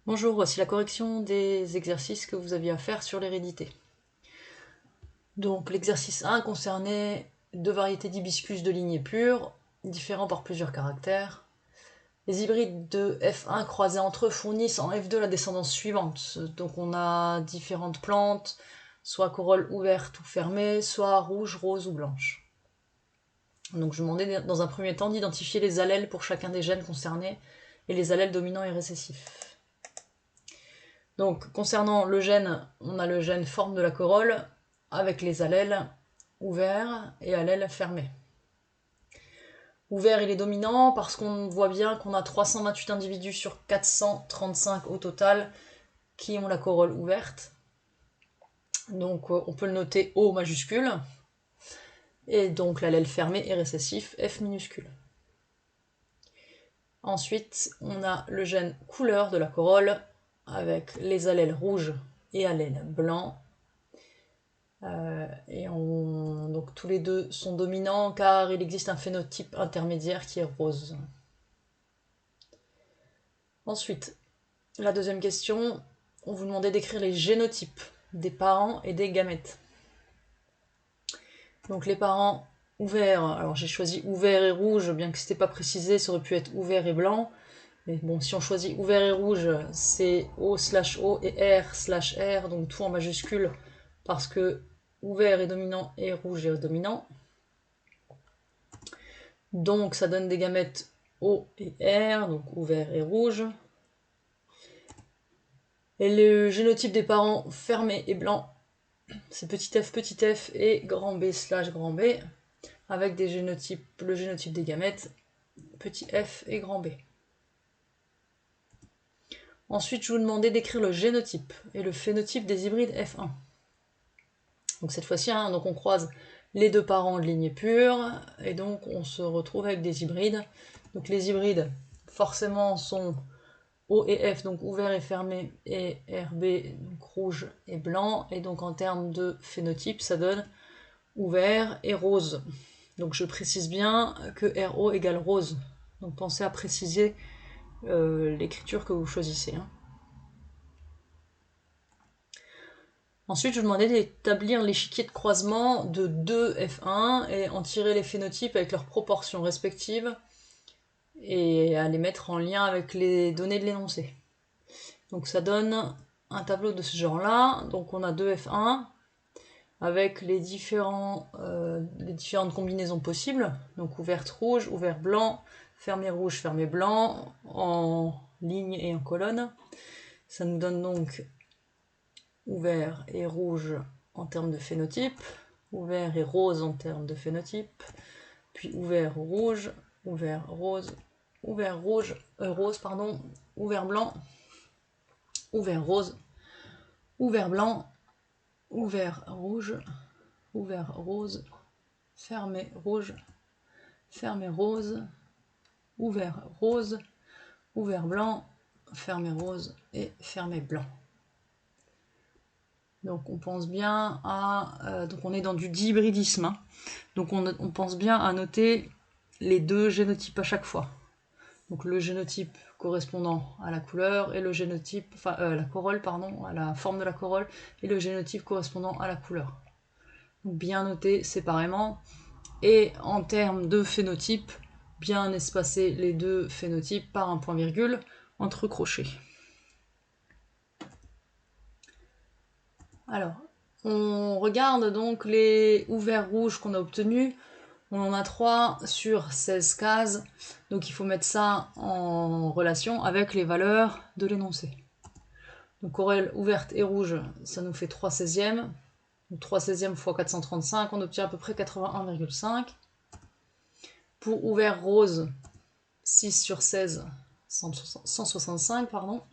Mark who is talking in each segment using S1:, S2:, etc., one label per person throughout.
S1: Bonjour, voici la correction des exercices que vous aviez à faire sur l'hérédité. Donc l'exercice 1 concernait deux variétés d'hibiscus de lignée pure, différents par plusieurs caractères. Les hybrides de F1 croisés entre eux fournissent en F2 la descendance suivante. Donc on a différentes plantes, soit corolle ouverte ou fermée, soit rouge, rose ou blanche. Donc je vous demandais dans un premier temps d'identifier les allèles pour chacun des gènes concernés et les allèles dominants et récessifs. Donc, concernant le gène, on a le gène forme de la corolle avec les allèles ouverts et allèles fermés. Ouvert, il est dominant parce qu'on voit bien qu'on a 328 individus sur 435 au total qui ont la corolle ouverte. Donc, on peut le noter O majuscule. Et donc, l'allèle fermé est récessif, F minuscule. Ensuite, on a le gène couleur de la corolle avec les allèles rouges et allèles blancs. Donc tous les deux sont dominants car il existe un phénotype intermédiaire qui est rose. Ensuite, la deuxième question, on vous demandait d'écrire les génotypes des parents et des gamètes. Donc les parents ouverts, alors j'ai choisi ouvert et rouge, bien que ce n'était pas précisé, ça aurait pu être ouvert et blanc. Mais bon, si on choisit ouvert et rouge, c'est O/O et R/R, donc tout en majuscule, parce que ouvert est dominant et rouge est dominant. Donc ça donne des gamètes O et R, donc ouvert et rouge. Et le génotype des parents fermé et blanc, c'est petit f et grand B/grand B, avec le génotype des gamètes, petit f et grand B. Ensuite, je vous demandais d'écrire le génotype et le phénotype des hybrides F1. Donc cette fois-ci, donc on croise les deux parents de lignée pure, et donc on se retrouve avec des hybrides. Donc les hybrides, forcément, sont O et F, donc ouvert et fermé, et RB, donc rouge et blanc. Et donc en termes de phénotype, ça donne ouvert et rose. Donc je précise bien que RO égale rose. Donc pensez à préciser l'écriture que vous choisissez. Ensuite, je vous demandais d'établir l'échiquier de croisement de deux F1 et en tirer les phénotypes avec leurs proportions respectives et à les mettre en lien avec les données de l'énoncé. Donc ça donne un tableau de ce genre-là. Donc on a deux F1 avec les différentes combinaisons possibles. Donc ouverte rouge, ouvert blanc, fermé rouge, fermé blanc, en ligne et en colonne. Ça nous donne donc ouvert et rouge en termes de phénotype, ouvert et rose en termes de phénotype, puis ouvert rouge, ouvert rose, ouvert rouge, rose pardon, ouvert blanc, ouvert rose, ouvert blanc, ouvert rouge, ouvert rose, fermé rouge, fermé rose, ouvert rose, ouvert blanc, fermé rose et fermé blanc. Donc on pense bien à... donc on est dans du dihybridisme. Hein. Donc on pense bien à noter les deux génotypes à chaque fois. Donc le génotype correspondant à la couleur et le génotype, la corolle, pardon, à la forme de la corolle, et le génotype correspondant à la couleur. Donc bien noter séparément. Et en termes de phénotype, bien espacer les deux phénotypes par un point-virgule entre crochets. Alors, on regarde donc les ouverts rouges qu'on a obtenus. On en a 3 sur 16 cases, donc il faut mettre ça en relation avec les valeurs de l'énoncé. Donc corolle ouverte et rouge, ça nous fait 3 16e. Donc 3 16e fois 435, on obtient à peu près 81,5. Pour ouvert rose, 6 sur 16, 165, pardon.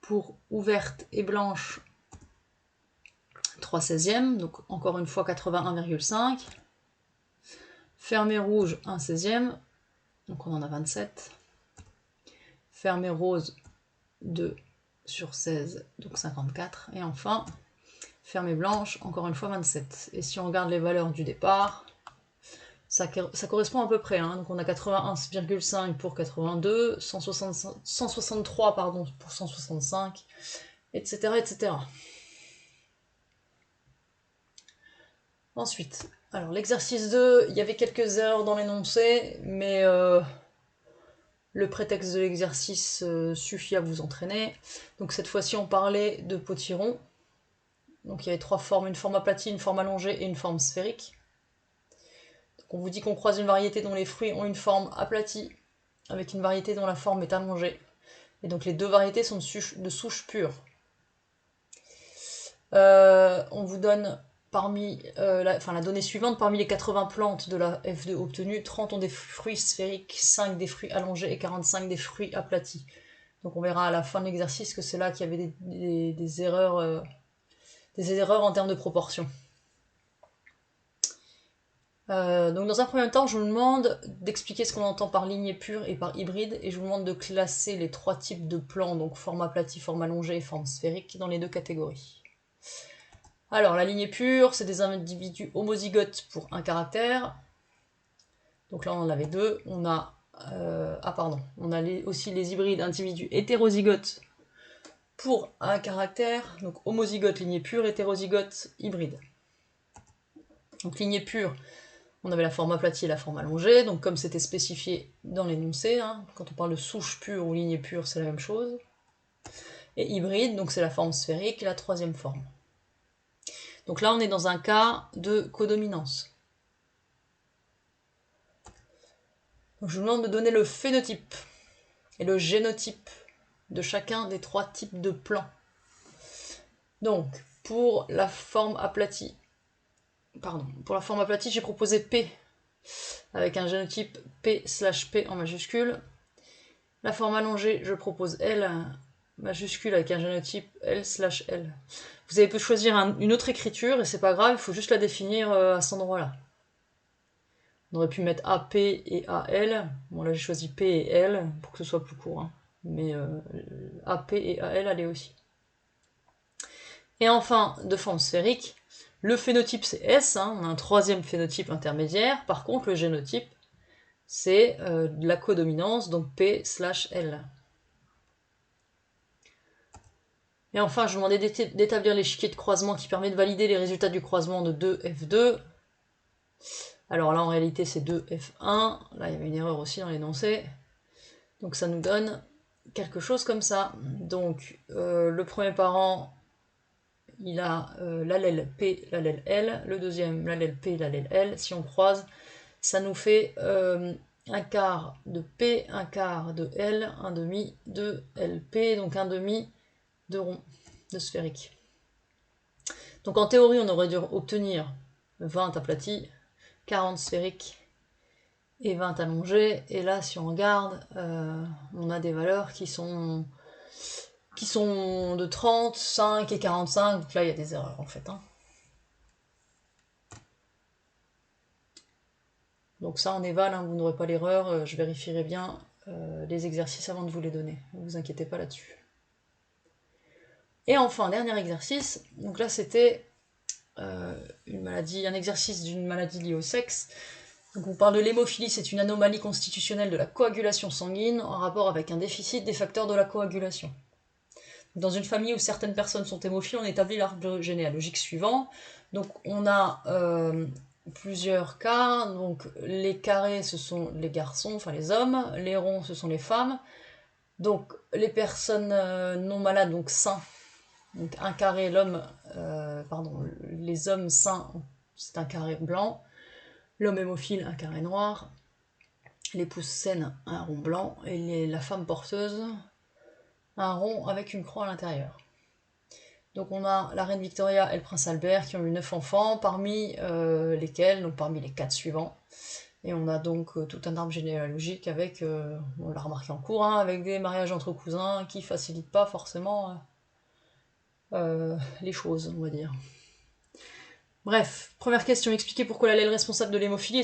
S1: Pour ouverte et blanche, 3 16e, donc encore une fois 81,5. Fermé rouge, 1 16e, donc on en a 27. Fermé rose, 2 sur 16, donc 54. Et enfin, fermée blanche, encore une fois 27. Et si on regarde les valeurs du départ, Ça correspond à peu près, hein. Donc on a 81,5 pour 82, 163 pardon, pour 165, etc., etc. Ensuite, alors l'exercice 2, il y avait quelques erreurs dans l'énoncé, mais le prétexte de l'exercice suffit à vous entraîner. Donc cette fois-ci, on parlait de potiron. Donc il y avait 3 formes, une forme aplatie, une forme allongée et une forme sphérique. Donc on vous dit qu'on croise une variété dont les fruits ont une forme aplatie avec une variété dont la forme est allongée. Et donc les deux variétés sont de souche pure. On vous donne parmi la donnée suivante, parmi les 80 plantes de la F2 obtenues, 30 ont des fruits sphériques, 5 des fruits allongés et 45 des fruits aplatis. Donc on verra à la fin de l'exercice que c'est là qu'il y avait des erreurs en termes de proportion. Donc dans un premier temps, je vous demande d'expliquer ce qu'on entend par lignée pure et par hybride, et je vous demande de classer les 3 types de plans, donc forme aplatie, forme allongée et forme sphérique, dans les 2 catégories. Alors, la lignée pure, c'est des individus homozygotes pour un caractère. Donc là, on en avait 2. On a aussi les hybrides individus hétérozygotes pour un caractère. Donc homozygote, lignée pure, hétérozygote, hybride. Donc lignée pure, on avait la forme aplatie et la forme allongée. Donc comme c'était spécifié dans l'énoncé, hein, quand on parle de souche pure ou lignée pure, c'est la même chose. Et hybride, donc c'est la forme sphérique, la 3e forme. Donc là, on est dans un cas de codominance. Donc je vous demande de donner le phénotype et le génotype de chacun des 3 types de plans. Donc, pour la forme aplatie, j'ai proposé P avec un génotype P/P en majuscule. La forme allongée, je propose L majuscule avec un génotype L/L. Vous avez pu choisir une autre écriture et c'est pas grave, il faut juste la définir à cet endroit-là. On aurait pu mettre AP et AL. Bon, là j'ai choisi P et L pour que ce soit plus court. Hein. Mais AP et AL allaient aussi. Et enfin, de forme sphérique, le phénotype c'est S. Hein, on a un 3e phénotype intermédiaire. Par contre, le génotype c'est de la codominance, donc P/L. Et enfin, je vous demandais d'établir l'échiquier de croisement qui permet de valider les résultats du croisement de 2F2. Alors là, en réalité, c'est 2F1. Là, il y avait une erreur aussi dans l'énoncé. Donc ça nous donne quelque chose comme ça. Donc le premier parent, il a l'allèle P, l'allèle L. Le deuxième, l'allèle P, l'allèle L. Si on croise, ça nous fait un quart de P, un quart de L, un demi de LP, donc un demi de rond, de sphérique. Donc en théorie, on aurait dû obtenir 20 aplatis, 40 sphériques et 20 allongés. Et là, si on regarde, on a des valeurs qui sont de 30, 5 et 45. Donc là, il y a des erreurs en fait. Hein. Donc ça, en éval, hein, vous n'aurez pas l'erreur. Je vérifierai bien les exercices avant de vous les donner. Ne vous inquiétez pas là-dessus. Et enfin, dernier exercice. Donc là, c'était un exercice d'une maladie liée au sexe. Donc on parle de l'hémophilie, c'est une anomalie constitutionnelle de la coagulation sanguine en rapport avec un déficit des facteurs de la coagulation. Dans une famille où certaines personnes sont hémophiles, on établit l'arbre généalogique suivant. Donc on a plusieurs cas. Donc les carrés, ce sont les garçons, enfin les hommes. Les ronds, ce sont les femmes. Donc les personnes non malades, donc sains. Donc un carré, les hommes sains, c'est un carré blanc. L'homme hémophile, un carré noir. L'épouse saine, un rond blanc. Et la femme porteuse, un rond avec une croix à l'intérieur. Donc on a la reine Victoria et le prince Albert qui ont eu 9 enfants, parmi lesquels, donc parmi les 4 suivants. Et on a donc tout un arbre généalogique avec, on l'a remarqué en cours, hein, avec des mariages entre cousins qui facilitent pas forcément les choses, on va dire. Bref, première question, expliquez pourquoi l'allèle responsable de l'hémophilie est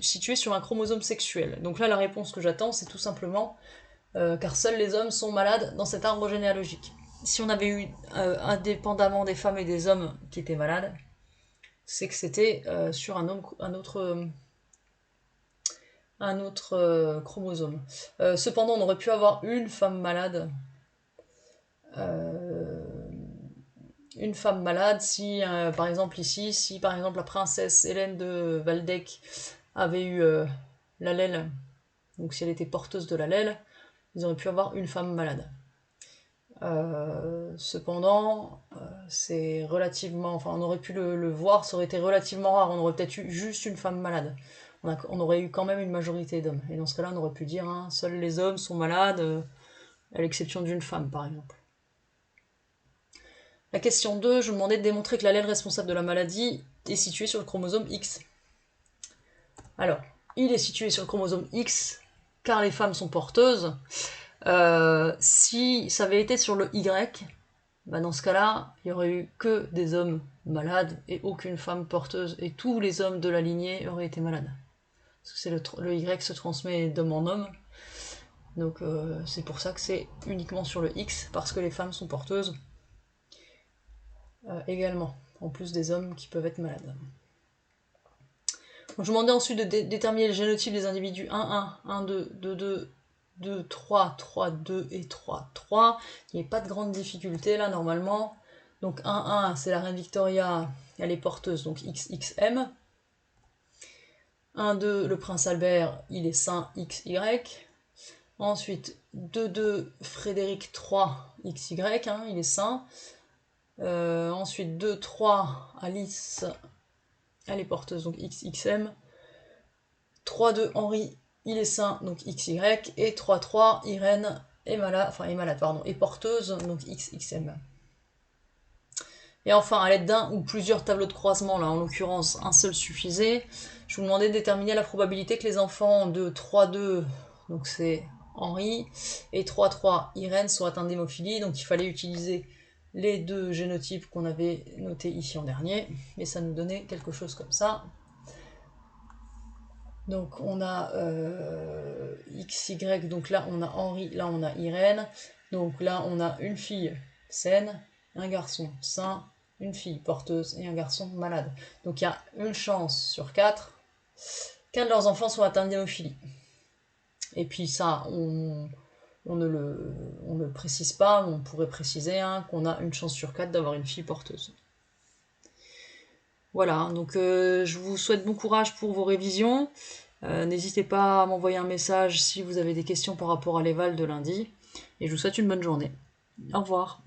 S1: situé sur un chromosome sexuel. Donc là, la réponse que j'attends, c'est tout simplement car seuls les hommes sont malades dans cet arbre généalogique. Si on avait eu, indépendamment des femmes et des hommes qui étaient malades, c'est que c'était sur un autre un autre chromosome. Cependant, on aurait pu avoir une femme malade. Une femme malade si, par exemple ici, si par exemple la princesse Hélène de Waldeck avait eu l'allèle, donc si elle était porteuse de l'allèle, ils auraient pu avoir une femme malade. Cependant, c'est relativement, enfin on aurait pu le voir, ça aurait été relativement rare, on aurait peut-être eu juste une femme malade. On aurait eu quand même une majorité d'hommes. Et dans ce cas-là, on aurait pu dire, hein, seuls les hommes sont malades, à l'exception d'une femme par exemple. La question 2, je vous demandais de démontrer que l'allèle responsable de la maladie est situé sur le chromosome X. Alors, il est situé sur le chromosome X car les femmes sont porteuses. Si ça avait été sur le Y, bah dans ce cas-là, il n'y aurait eu que des hommes malades et aucune femme porteuse, et tous les hommes de la lignée auraient été malades. Parce que le Y se transmet d'homme en homme, donc c'est pour ça que c'est uniquement sur le X, parce que les femmes sont porteuses également, en plus des hommes qui peuvent être malades. Donc, je vous demandais ensuite de déterminer le génotype des individus 1, 1, 1, 2, 2, 2, 2, 3, 3, 2 et 3, 3. Il n'y a pas de grande difficulté là normalement. Donc 1, 1, c'est la reine Victoria, elle est porteuse, donc XXM. 1, 2, le prince Albert, il est sain XY. Ensuite, 2, 2, Frédéric 3 XY, hein, il est sain. Ensuite, 2, 3, Alice, elle est porteuse, donc XXM. 3-2 Henri, il est sain, donc XY, et 3-3 Irène est malade, est porteuse, donc XXM. Et enfin, à l'aide d'un ou plusieurs tableaux de croisement, là en l'occurrence un seul suffisait, je vous demandais de déterminer la probabilité que les enfants de 3-2, donc c'est Henri, et 3-3 Irène soient atteints d'hémophilie, donc il fallait utiliser les deux génotypes qu'on avait notés ici en dernier, et ça nous donnait quelque chose comme ça. Donc on a XY, donc là on a Henri, là on a Irène. Donc là on a une fille saine, un garçon sain, une fille porteuse et un garçon malade. Donc il y a une chance sur 4 qu'un de leurs enfants soit atteint d'hémophilie. Et puis ça, on ne le précise pas, mais on pourrait préciser hein, qu'on a une chance sur 4 d'avoir une fille porteuse. Voilà, donc je vous souhaite bon courage pour vos révisions. N'hésitez pas à m'envoyer un message si vous avez des questions par rapport à l'éval de lundi. Et je vous souhaite une bonne journée. Au revoir.